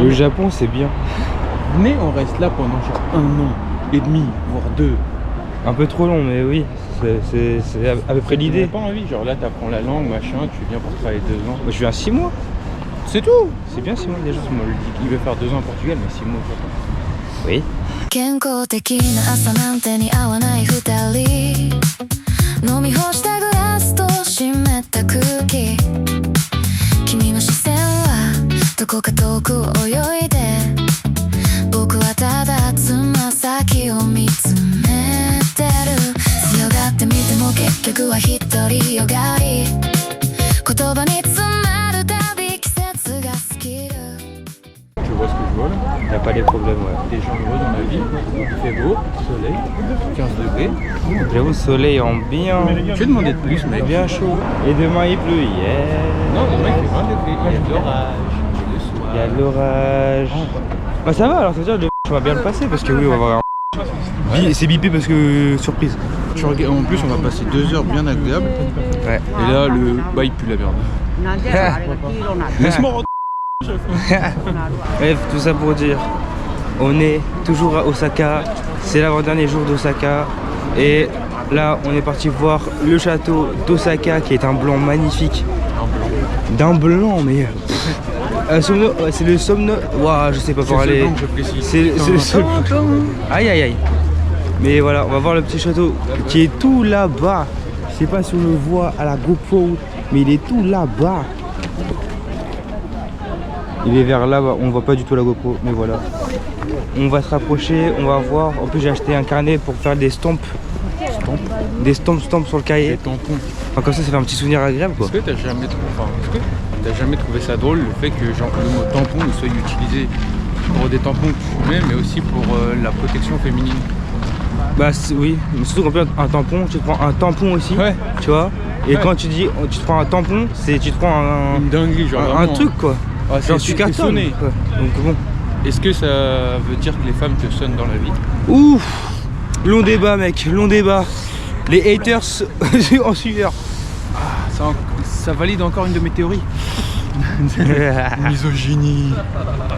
Le Japon, c'est bien. Venez, on reste là pendant genre 1 an et demi, voire 2. Un peu trop long, mais oui, c'est à peu près l'idée. T'as pas envie, genre là t'apprends la langue, machin, tu viens pour travailler 2 ans. Moi, je viens 6 mois. C'est tout. C'est bien 6 mois déjà. Moi, il veut faire 2 ans au Portugal, mais 6 mois au Japon. Oui. 健康的な朝なんて似合わない二人飲み干したグラスと湿った空気君の視線はどこか遠く泳いで僕はただつま先を見つめてる強がってみても結局は独りよがり言葉に詰まるたび季節が過ぎる Tu vois ce que je vois là? T'as pas les problèmes, ouais. Des gens heureux dans la vie, il fait beau, soleil, 15 degrés. J'avoue, le soleil ambiant. Je vais demander de plus, mec. Bien chaud. Et demain, il pleut, yeah. Non, demain il fait 20 degrés, il y a de l'orage, le soir. Il y a de l'orage. Bah ça va, alors ça veut dire que on va bien le passer parce que oui, on va avoir un... C'est bipé parce que surprise. En plus, on va passer 2 heures bien agréables. Ouais. Et là, il pue la merde. Laisse-moi Bref, tout ça pour dire, on est toujours à Osaka, c'est l'avant-dernier jour d'Osaka et là on est parti voir le château d'Osaka qui est un blanc magnifique. D'un blanc mais... c'est le somno... Waouh, je sais pas parler. C'est le seul... Aïe aïe aïe. Mais voilà, on va voir le petit château qui est tout là-bas. Je sais pas si on le voit à la GoPro, mais il est tout là-bas. Il est vers là-bas, on voit pas du tout la GoPro, mais voilà. On va se rapprocher, on va voir. En plus j'ai acheté un carnet pour faire des stamps. Des stamps sur le cahier. Des tampons. Enfin, comme ça fait un petit souvenir agréable quoi. Est-ce que t'as jamais trouvé ça drôle le fait que genre, le mot tampon il soit utilisé pour des tampons que tu mets, mais aussi pour la protection féminine? Bah oui, mais surtout quand tu prends un tampon, tu te prends un tampon aussi, Ouais. tu vois. Et Ouais. quand tu dis tu te prends un tampon, c'est tu te prends Une dinguerie, genre un vraiment. truc quoi. Ah, Genre tu cartonnes sonné. quoi. Donc bon. Est-ce que ça veut dire que les femmes te sonnent dans la vie? Ouf, long débat mec, long débat. Les haters en suiveur. Ça valide encore une de mes théories. Misogynie.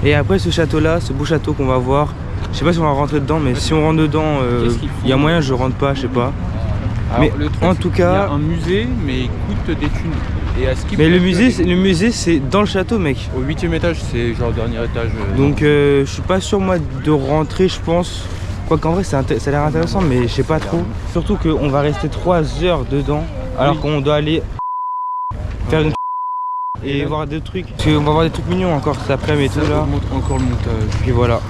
Et après ce château là, ce beau château qu'on va voir, je sais pas si on va rentrer dedans, mais si on rentre dedans, Qu'est-ce qu'il faut il y a moyen je rentre pas, je sais pas. Alors, Mais le truc, en tout il y a cas, un musée, mais il coûte des thunes. Et à ce qui mais le paraît, musée c'est dans le château mec. au 8e étage, c'est genre dernier étage. Donc je suis pas sûr moi de rentrer, je pense. Quoi qu'en vrai ça a l'air intéressant, mais je sais pas trop. Surtout qu'on va rester 3 heures dedans, alors Oui. qu'on doit aller faire une et voir des trucs. Parce qu'on va voir des trucs mignons encore cet après-midi et tout là. montre encore le montage. Puis voilà.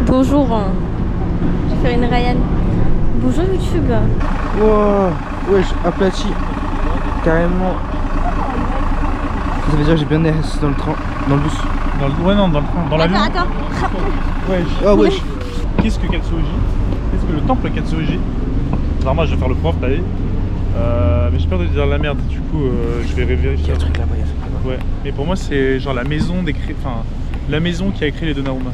Bonjour, je vais faire une Ryan. Bonjour YouTube. Wow, wesh, aplati. Carrément. Ça veut dire que j'ai bien air dans le train, dans le bus. Ouais, non, dans le train, dans l'avion. Attends. Wesh. Ah wesh. Qu'est-ce que Katsuoji? Qu'est-ce que le temple Katsuoji? Normal, je vais faire le prof, t'as vu. Mais j'ai peur de dire la merde, du coup, je vais vérifier. Il y a un truc là-bas, il y a un truc là-bas. Ouais, mais pour moi, c'est genre la maison enfin, la maison qui a créé les Donnarumma.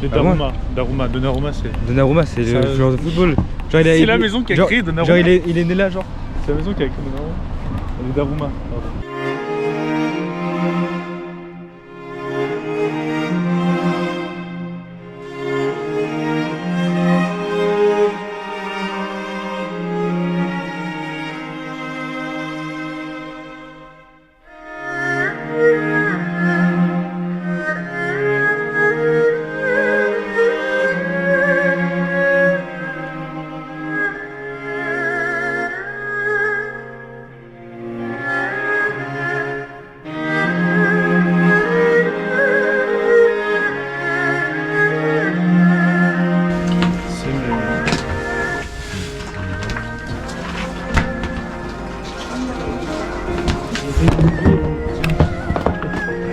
Les Ah bon Donnarumma. Donnarumma, c'est. Donnarumma, c'est le Ça- joueur de football. Genre, C'est la maison qui a créé Donnarumma. Genre il est né là, genre. C'est la maison qui a créé Donnarumma. Les Donnarumma, pardon.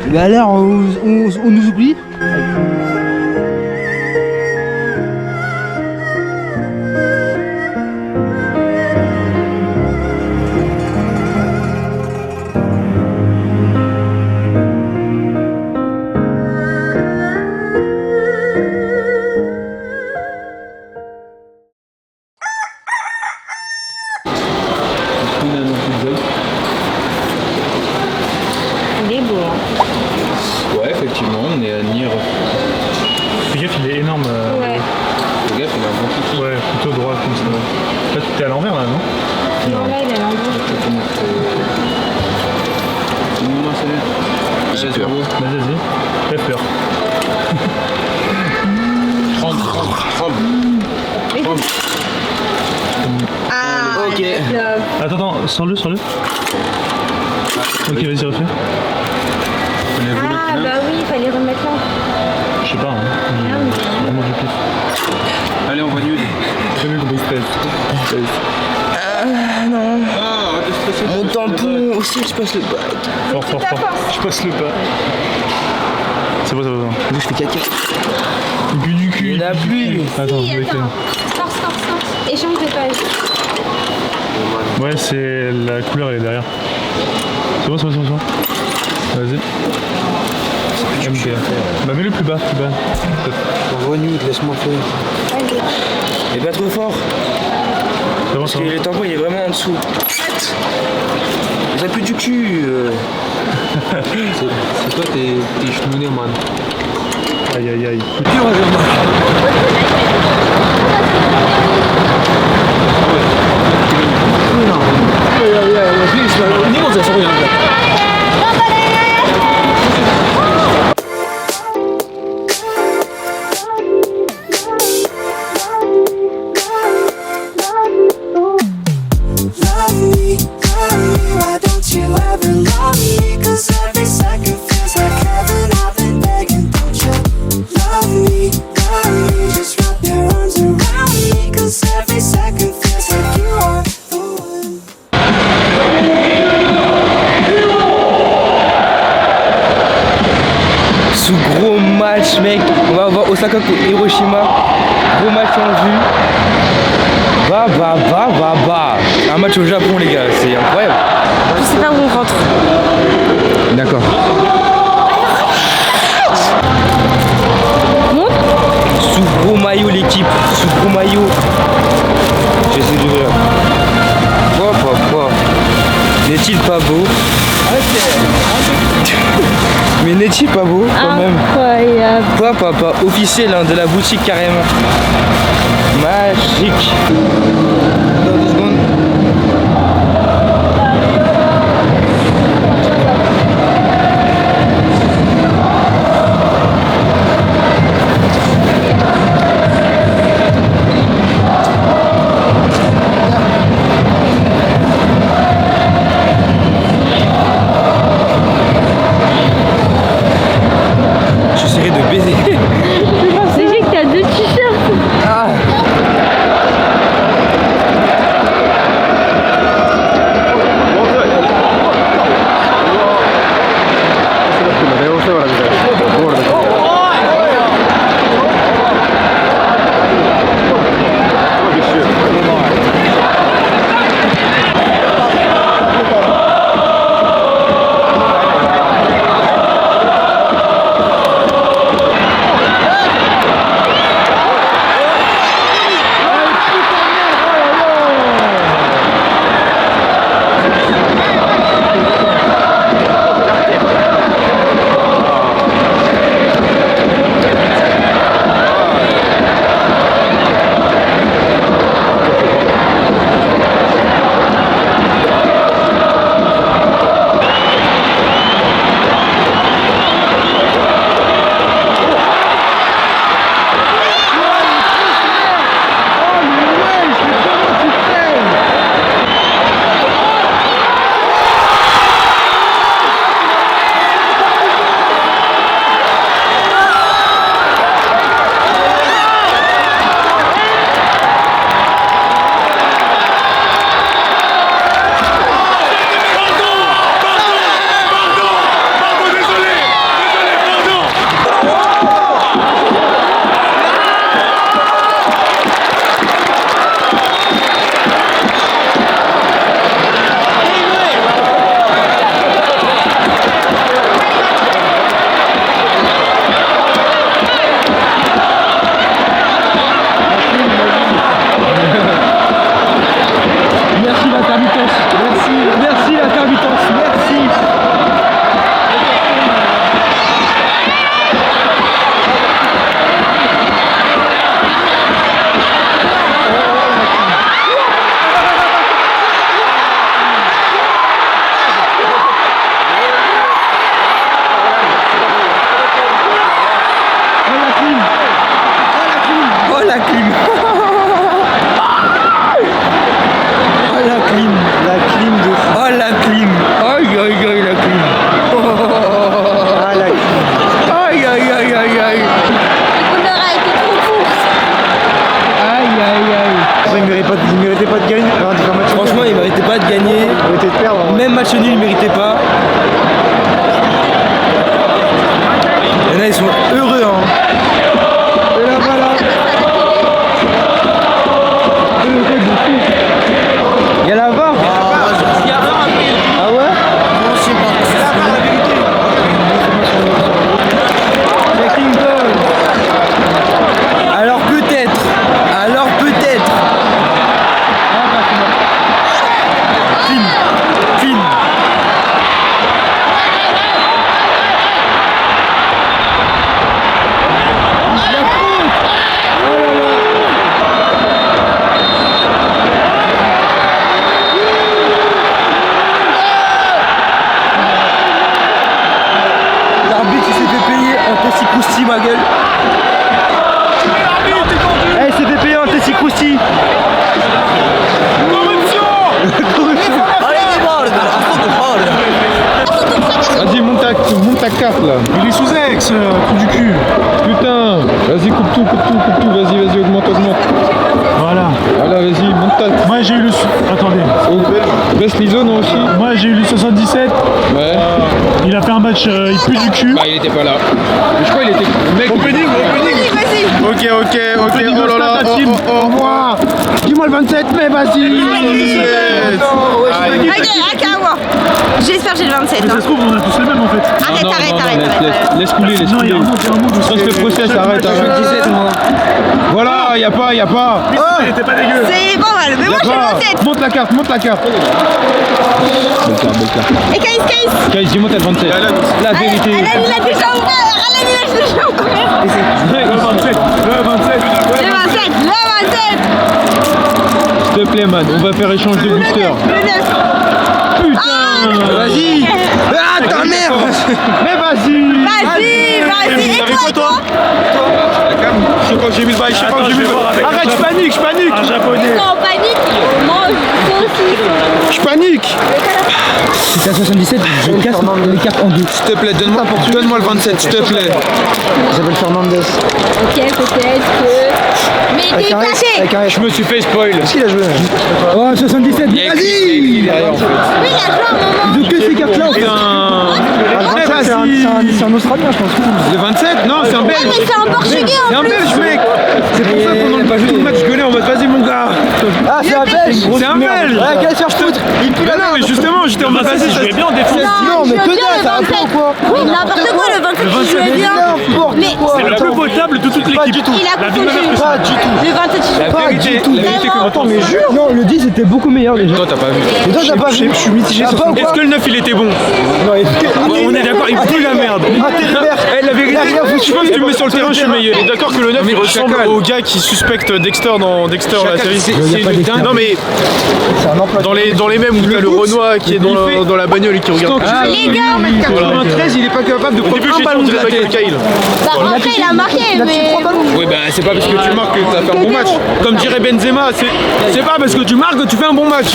Mais alors, on nous oublie? Il est beau. Hein. Ouais, effectivement, on est à Nier. Fais gaffe, il est énorme. Ouais. Le gars, il a un bon kiki. Ouais, plutôt droit comme ça. Là, t'es à l'envers là, non? Non, là, il a l'endroit. J'ai peur. Vas-y. Fais peur. Tremble. Ah, Ok. Attends, sors-le. Ok, vas-y, refais. Ah, bah oui, il fallait remettre là. Je sais pas, hein. Vraiment du pif. Allez, on va nude. Fais-le comme stress. Ah non. Ah, arrête de stresser. Mon tampon aussi, je passe le bac. Fort. Je passe le pas. C'est bon. Je fais caca. Il pue du cul. Il n'y en a plus. Attends, Si, avec attends. Force. Échange de page. Ouais, c'est la couleur, elle est derrière. C'est bon. Vas-y. MT. Bah mets-le plus bas. Envoie nude, laisse-moi faire. Vas-y. Mais pas trop fort. C'est bon, Parce que le tampon il est vraiment en dessous. Ça pue du cul. C'est toi, t'es chenouné, man. Aïe. Love me, why don't you ever love me? 'Cause every second feels like heaven. I've been begging, don't you love me? Just wrap your arms around me. 'Cause every second feels like you are the one. Sous gros match, mec. On va voir Osaka contre Hiroshima. Gros match en vue. Un match au Japon, les gars, c'est incroyable. Je sais pas où on rentre. D'accord. Sous gros maillot, l'équipe. Sous gros maillot. J'essaie d'ouvrir. N'est-il pas beau? Mais n'est-il pas beau quand même? Incroyable. Quoi, papa? Officiel hein, de la boutique carrément. Magique. Dans 2 secondes. J'essaierai de baiser. C'est vrai que t'as 2 t-shirts. Ah. mince, coup du cul. Putain, vas-y, coupe tout, vas-y, augmente. Voilà. Voilà, vas-y, monte ta. Moi j'ai eu le... Attendez. Oh, baisse l'ISO, non aussi. Moi j'ai eu le 77. Ouais. Il a fait un match, il pue du cul. Bah, il était pas là. Mais je crois qu'il était. Mec, Opening. Ok, oh là là, Au revoir. Dis-moi le 27 mai, vas-y. J'espère que j'ai le 27. Ça se trouve, on a tous les mêmes en fait. Arrête. Laisse couler. Non, il y a un mot. Lance le process, arrête. 17 moi. Voilà, y a pas. Il était pas dégueu. C'est pas mal, mais moi j'ai le 27. Monte la carte. Belle carte. Et Caïs. Caïs, dis-moi t'as le 27. La vérité. Alan, il a déjà ouvert. Le 27. Le 27. S'il te plaît, man, on va faire échange de booster. Le 9. Putain. Vas-y. Ah ta mère. Mais vas-y. Vas-y. Et toi Je sais pas, j'ai mis le bail, Arrête, je panique. Un japonais. Quand on panique, mange, toi aussi. Je panique. Si t'as 77, je casse les cartes en deux. S'il te plaît, donne-moi le 27, s'il te plaît. J'appelle Fernandez. Ok, peut-être que. Mais t'es caché. Je me suis fait spoil. Qui l'a joué? Oh 77, vas-y. Oui, il a joué un moment. Ils ont que ces cartes là. C'est un Australien je pense. Le 27? Non, c'est un Belge. Mais c'est un portugais C'est en un plus. Belge, mec. C'est pour ça qu'on n'a pas joué tout le match. Je gueulais en mode vas-y, mon gars. Ah c'est un Belge. C'est un Belge. Ouais, qu'elle cherche foutre. Il pue la Non, mais justement, j'étais en mode vas-y, Je vais bien en défense. Non mais que dalle, ça va pas ou quoi? Oui, n'importe quoi, le 27 il jouait bien. Mais C'est le plus potable de toute l'équipe. il a La confondu. Pas du tout. Le 27 il jouait La vérité que Attends mais jure. Non le 10 était beaucoup meilleur déjà. toi, t'as pas vu. Et toi t'as pas vu? Je suis mitigé sur ça. Est-ce que le 9 il était bon? Non, On est d'accord, il pue la merde. La vérité, Je pense que tu me mets sur le terrain, je suis meilleur. Et d'accord que le 9 mais il ressemble Chacal. au gars qui suspecte Dexter dans Dexter la série. c'est le dingue. Non mais dans les mêmes où t'as le Renoir qui est dans la bagnole et qui regarde. Les gars, 93, il est pas capable de Au prendre début un j'ai ballon de tourné la avec tête. Kyle. bah après il a marqué, mais. Oui, bah c'est pas parce que tu marques que tu vas faire un bon match. Comme dirait Benzema, c'est pas parce que tu marques que tu fais un bon match.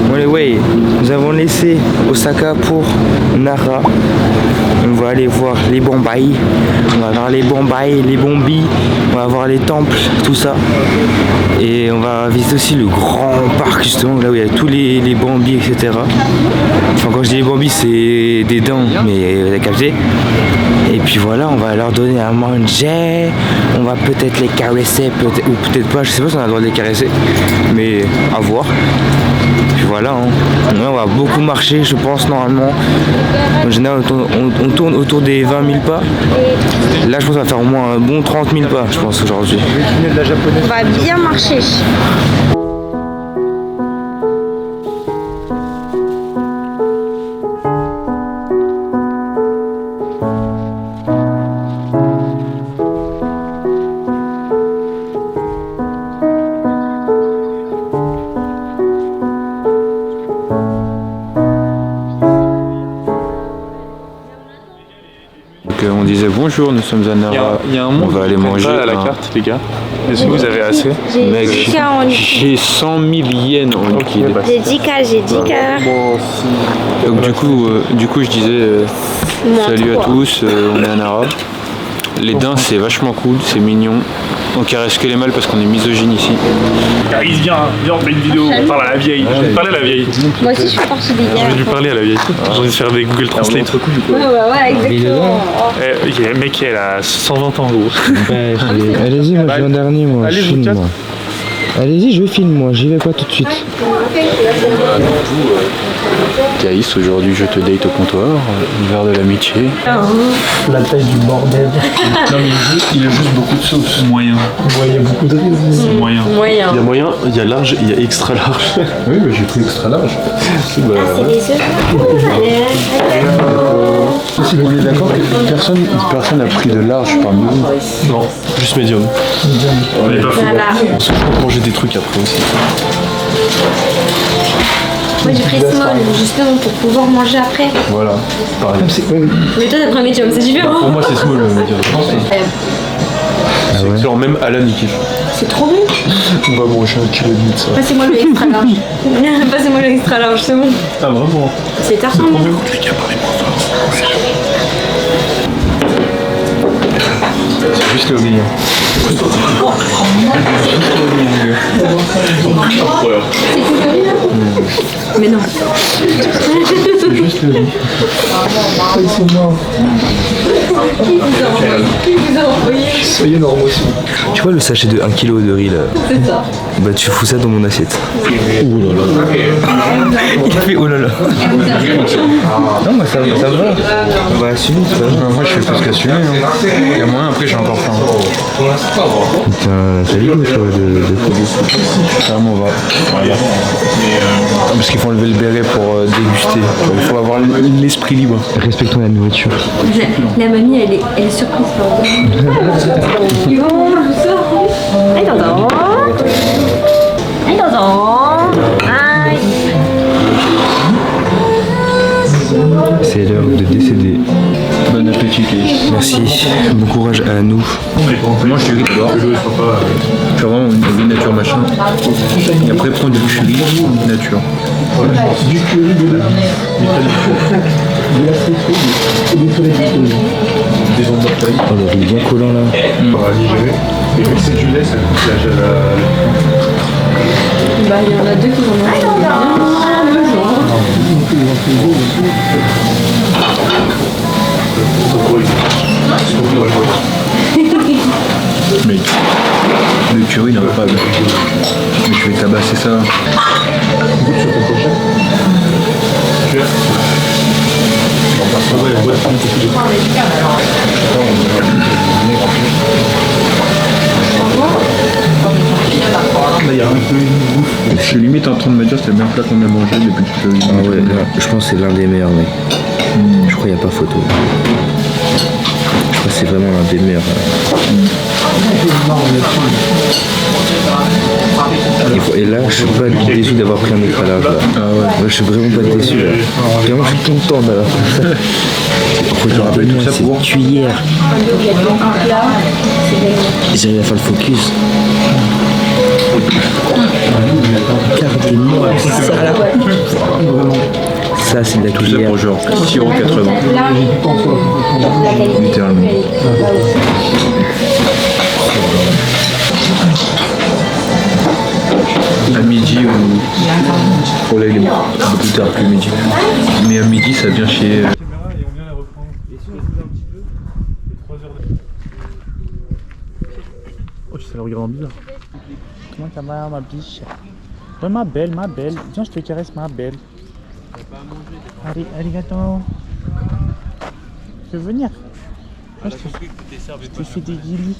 Bon les way, nous avons laissé Osaka pour Nara. On va aller voir les Bombay. On va voir les Bombay, les Bombis. On va voir les temples, tout ça. Et on va visiter aussi le grand parc justement, là où il y a tous les Bambis, etc. Enfin quand je dis les Bambis c'est des dents, mais vous avez capté. Et puis voilà, on va leur donner à manger. On va peut-être les caresser, peut-être, ou peut-être pas, je sais pas si on a le droit de les caresser. Mais à voir. Puis voilà, hein. Ouais, on va beaucoup marcher, je pense, normalement. En général, on tourne autour des 20 000 pas. Là, je pense qu'on va faire au moins un bon 30 000 pas, je pense, aujourd'hui. On va bien marcher. Donc on disait bonjour, nous sommes à Nara. Il y a un on monde va aller manger. à la carte, les gars. Est-ce que vous avez assez? Mec, J'ai 10K en liquide. j'ai 100 000 yens en liquide. J'ai 10K. Donc du coup je disais salut à tous, on est à Nara. Les daims c'est vachement cool, c'est mignon. On caresse que les mâles parce qu'on est misogyne ici. Caris, viens, on fait une vidéo, on parle à la vieille. Je vais parler à la vieille. Moi aussi, je suis partie des J'ai gars. dû parler à la vieille. J'ai envie de faire des Google Translate. Ouais, exactement. Il y a un mec qui a 120 ans, gros. Allez-y, moi je viens dernier, moi. Je filme, moi. Allez-y, je filme, moi. J'y vais pas tout de suite. Caïs, aujourd'hui je te date au comptoir, un verre de l'amitié. La taille du bordel. Non, mais il a juste beaucoup de sauce. Moyen. Il y a beaucoup de risques. Moyen. Moyen. Il y a moyen, il y a large, il y a extra large. Oui, mais j'ai pris extra large. C'est des œufs. Si vous êtes d'accord que personne n'a pris de large parmi vous. Non. Juste médium. On est pas fou. Voilà. Parce que je peux manger des trucs après aussi. Moi, j'ai pris small, justement, pour pouvoir manger après. Voilà, pareil. Mais toi, t'as pris un medium, c'est différent. Pour moi c'est small le médium. Ah ouais. Genre même Alan il kiffe. C'est trop bon. On va manger 1,5 kg de ça. Passez-moi le extra large. Passez-moi le extra large, c'est bon. Ah vraiment? C'est tard. C'est juste le riz. Mais non. C'est juste le riz. Ils sont morts. Soyez normaux aussi. Tu vois le sachet de 1 kg de riz là? C'est ça. Bah tu fous ça dans mon assiette. Ouh là là. Il a fait oh là là. Non moi ça va. Bah assume ça. Moi je fais plus qu'assumer. Hein. Il y a moyen, après j'ai encore faim. Putain, ça ligue toi de phobie. Vraiment on va. Parce qu'il faut enlever le béret pour déguster. Il faut avoir l'esprit libre. Respectons la nourriture. La mamie, elle est surprise par vous. Ils vont manger ça. Aïe, tonton. Aïe, tonton. Aïe. C'est l'heure de décéder. Bon appétit, Kate. Merci. Bon courage à nous. Mange du riz d'abord. Tu vas vraiment une riz nature machin. Et après prends du curry nature. Du curry de la des ondes d'orteil. Oh le riz bien collant là. Pour digérer. Et vu que c'est du lait, ça coûte la... Bah, il y en a deux qui vont manger. Mec, le curry n'a pas. Mais je vais tabasser ça. Goûte sur ton crochet. Tu as Là, il y a un peu une bouffe. Je suis limite en train de me dire c'est le meilleur plat qu'on a mangé depuis que je suis Ah ouais, là, je pense que c'est l'un des meilleurs mec. Je crois qu'il n'y a pas photo. Je crois que c'est vraiment l'un des meilleurs. Et là, je suis pas déçu d'avoir pris un écralage là. Ah ouais. Ouais, je suis vraiment pas déçu là. Vraiment, je suis content là. Faut que je rappelle tout ça pour une cuillère. J'arrive à faire le focus. Regardez-moi ça là. Ça, c'est de la Tout ça cuillère. pour genre 6,80 €. Littéralement. À midi ou pour les un peu plus tard que midi. Mais à midi ça vient chez. Oh, ça le regarde bizarre. Comment ça va, ma biche? Ouais, ma belle, ma belle. Viens, je te caresse, ma belle. Allez, arigato. Tu veux venir? Je te fais des guilis.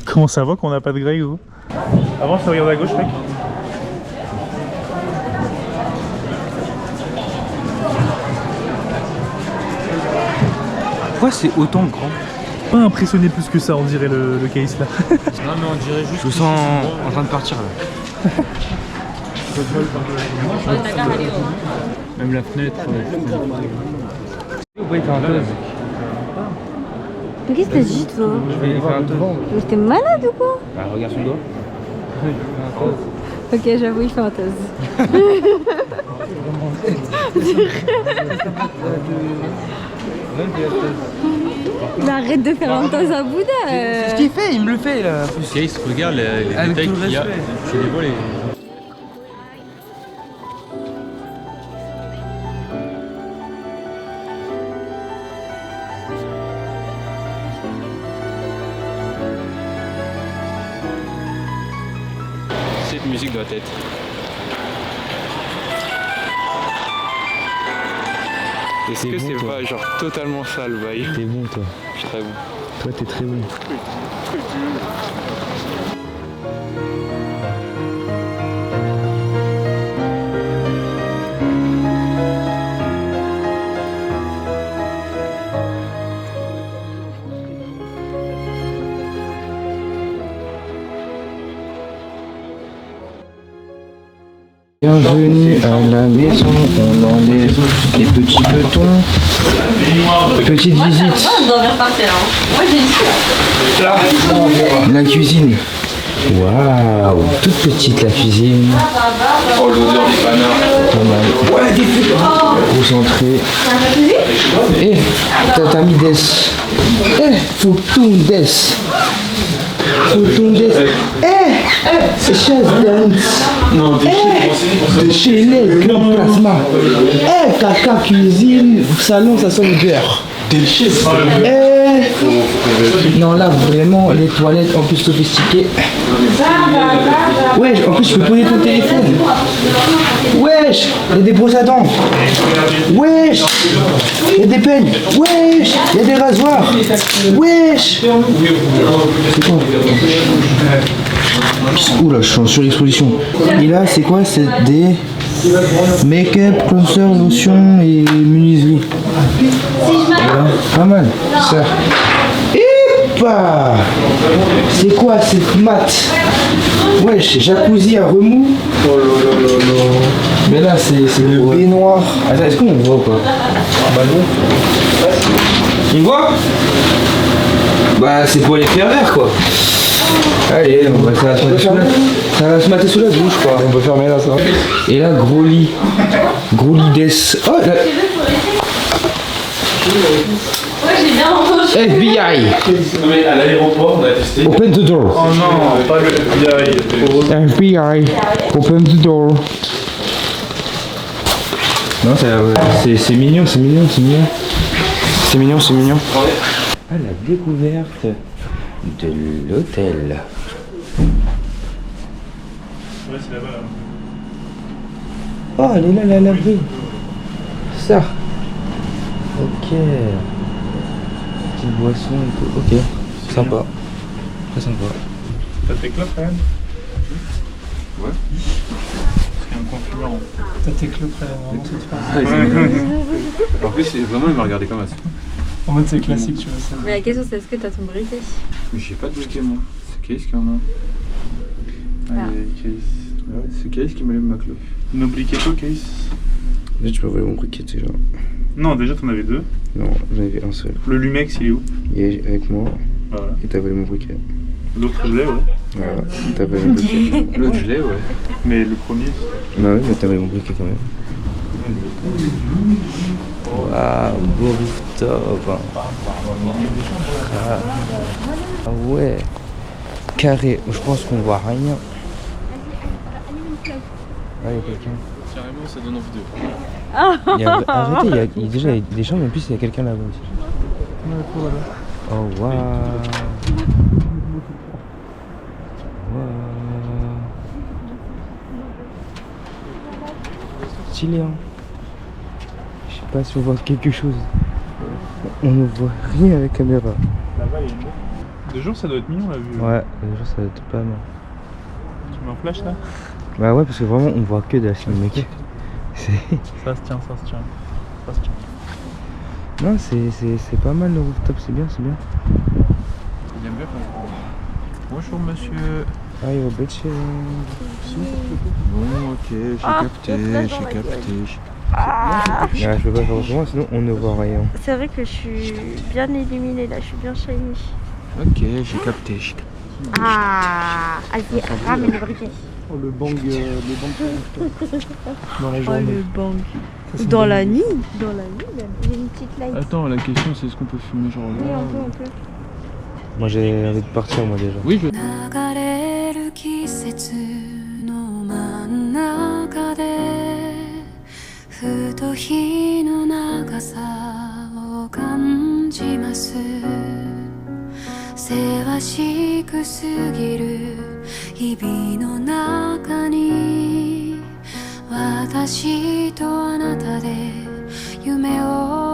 Comment ça va qu'on n'a pas de grey ou? Avant, ça regarde à gauche, mec. Pourquoi c'est autant grand? Pas impressionné plus que ça, on dirait le case là. Non mais on dirait juste. Je me sens en train de partir là. Même la fenêtre. Ouais, t'as un toast. Mais qu'est-ce que t'as dit toi? Je vais faire un toast. Mais t'es malade ou quoi? Bah, regarde son doigt. Ok, j'avoue, il fait un toast. Mais arrête de faire un toast à Bouddha. C'est ce qu'il fait, il me le fait là. Case, regarde les Avec détails tout le qu'il y a. respect. Tu les vois les. Cette musique dans la tête. Est-ce que c'est pas genre totalement ça le bail? T'es bon toi. Je suis très bon. Toi t'es très bon. Bienvenue à la maison, on enlève les petits petons. Petite visite. On doit repartir. Moi j'ai ici là. La cuisine. Waouh, toute petite la cuisine. Oh, l'odeur des panards. Pas mal. Ouais, des feux. Grosse entrée. Eh, t'as mis des. Eh, faut tout des. C'est chaise dance. Non, De chez les Grand Plasma. Caca cuisine, salon, ça sent le beurre. Non, là vraiment, les toilettes en plus sophistiquées. Wesh, en plus tu peux poser ton téléphone. Wesh, il y a des brosses à dents. Wesh, il y a des peignes. Wesh, il y a des rasoirs. Wesh. C'est quoi? Oula, je suis en surexposition. Et là, c'est quoi? C'est des make-up, cleanser, lotion et muesli. Voilà, pas mal, ça. Epa! C'est quoi cette mat? Wesh, jacuzzi à remous. Oh là là là là. Mais là, c'est le baignoire. Attends, est-ce qu'on voit ou pas? Bah non. On voit? Bah, c'est pour les pervers quoi. Allez, ça va se mater sous la douche quoi. On peut fermer là ça. Et là, gros lit. Gros lit des. Oh là. Ouais, j'ai bien entendu. FBI. Mais à l'aéroport, on a testé. Open the door. Oh non, pas le FBI. FBI. Open the door. Non, c'est mignon, c'est mignon, c'est mignon. C'est mignon, c'est mignon. Ah, la découverte de l'hôtel. Ouais, c'est là-bas. Là. Oh, elle est là, la laverie. Ça. Ok. Petite boisson et tout. Ok. Sympa. Très sympa. T'as tes clopes quand même? Ouais. C'est un concurrent. T'as tes clopes vraiment cette phrase. En plus, vraiment, il m'a regardé comme ça. En mode c'est classique, tu vois ça. Mais la question c'est est-ce que t'as ton briquet? Mais j'ai pas de briquet, moi. C'est Case qui en a. Ah, il y a Case. Ouais, c'est Case qui m'allume ma clope. Nos briquetos, Case. Là, tu peux envoyer mon briquet déjà. Non, déjà t'en avais deux. Non, j'en avais un seul. Le Lumex, il est où? Il est avec moi Voilà. et t'as volé mon briquet. L'autre, je l'ai, ouais. Voilà, t'as volé mon briquet. L'autre, je l'ai, ouais. Mais le premier. Bah oui, mais t'as volé mon briquet quand même. Waouh, beau rooftop. Ah ouais. Carré, je pense qu'on voit rien. Ah, il y a quelqu'un. Carrément, ça donne envie de. Arrêtez, il y a déjà des chambres, en plus il y a quelqu'un là-bas aussi. Oh waouh. Stylé hein. Je sais pas si on voit quelque chose. On ne voit rien avec caméra. Là-bas, il y a une autre. De jour, ça doit être mignon la vue. Ouais, déjà ça va être pas mal. Tu mets en flash là? Bah ouais, parce que vraiment on voit que de la Chine, mec. C'est... Ça se tient, ça se tient. Ça se tient. Non, c'est pas mal le rooftop, c'est bien, c'est bien. Il aime bien quand. Bonjour monsieur. Ah, il va bêcher. Bon, ok, j'ai capté. Ouais, je peux pas faire autrement, sinon on ne voit rien. C'est vrai que je suis bien illuminée là, je suis bien shiny. Ok, j'ai capté. Ah, vas-y, ramène le briquet. Oh le bang dans la journée. Oh le bang. Dans la nuit. Dans la nuit même. Il y a une petite light. Attends, la question c'est est-ce qu'on peut fumer genre Oui, là on peut. Moi j'ai envie de partir, moi déjà. Oui, je. 流れる季節の真ん中でふと日の長さを感じますせわしく過ぎる日々の中に私とあなたで夢を